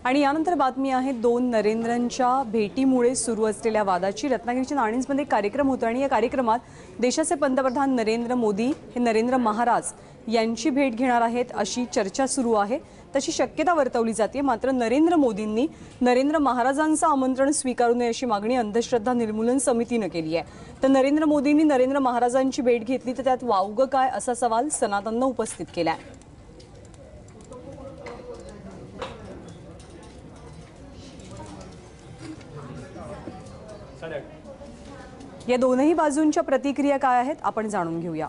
आणि यानंतर बातमी आहे दोन नरेंद्रांच्या भेटीमुळे सुरू असलेल्या वादाची। रत्नागिरीच्या नाणीजमध्ये कार्यक्रम होता आणि या कार्यक्रमात देशाचे पंतप्रधान नरेंद्र मोदी हे नरेंद्र महाराज यांची भेट घेणार आहेत अशी चर्चा सुरू आहे, तशी शक्यता वर्तवली जाते। मात्र नरेंद्र मोदींनी नरेंद्र महाराजांचं आमंत्रण स्वीकारू नये अशी मागणी अंधश्रद्धा निर्मूलन समितीने केली आहे। तर नरेंद्र मोदींनी नरेंद्र महाराजांची भेट घेतली तर त्यात वावगं काय असा सवाल सनातनने उपस्थित केला आहे। या दोनही बाजूंच्या प्रतिक्रिया काय आहेत आपण जाणून घेऊया।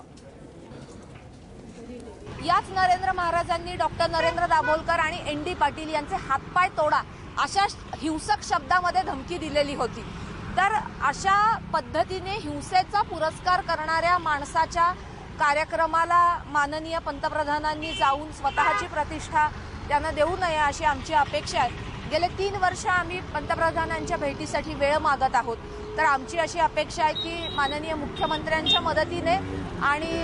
याच नरेंद्र महाराजांनी डॉक्टर नरेंद्र दाभोलकर आणि एन.डी. पाटील यांचे हातपाय तोडा अशा हिंसक शब्दामध्ये धमकी दिलेली होती। तर अशा पद्धतीने हिंसेचा पुरस्कार करणाऱ्या माणसाच्या कार्यक्रमाला माननीय पंतप्रधानांनी जाऊन स्वतःची प्रतिष्ठा त्यांना देऊ नये अशी आमची अपेक्षा आहे। गेले 3 वर्ष आम्ही पंतप्रधानांच्या भेटीसाठी वेळ मागत आहोत। तर आमची अशी अपेक्षा आहे की माननीय मुख्यमंत्र्यांच्या मदतीने आणि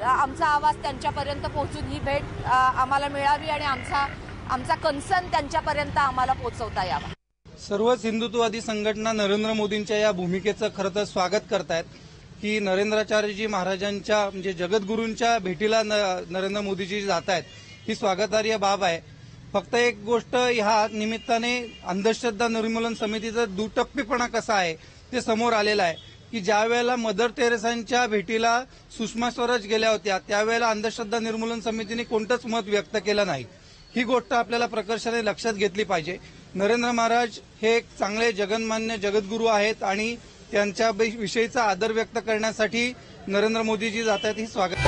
आमचा आवाज त्यांच्यापर्यंत पोहोचून ही भेट आम्हाला मिळावी आणि आमचा कन्सर्न त्यांच्यापर्यंत आम्हाला पोहोचवता यावा। सर्वच हिंदुत्ववादी संघटना नरेंद्र मोदींच्या या भूमिकेचं खरं तर स्वागत करतायत की नरेंद्राचार्यजी महाराजांच्या म्हणजे जगद्गुरूंच्या भेटीला नरेंद्र मोदीजी जात आहेत, ही स्वागतार्ह बाब आहे। फक्त एक गोष्ट ह्या निमित्ताने अंधश्रद्धा निर्मूलन समितीचा दुटप्पीपणा कसा आहे ते समोर आलेला आहे की ज्या वेळेला मदर टेरेसांच्या भेटीला सुषमा स्वराज गेल्या होत्या त्यावेळेला अंधश्रद्धा निर्मूलन समितीने कोणतंच मत व्यक्त केलं नाही। ही गोष्ट आपल्याला प्रकर्षाने लक्षात घेतली पाहिजे। नरेंद्र महाराज हे एक चांगले जगन्मान्य जगद्गुरू आहेत आणि त्यांच्या विषयीचा आदर व्यक्त करण्यासाठी नरेंद्र मोदीजी जात आहेत, ही स्वागत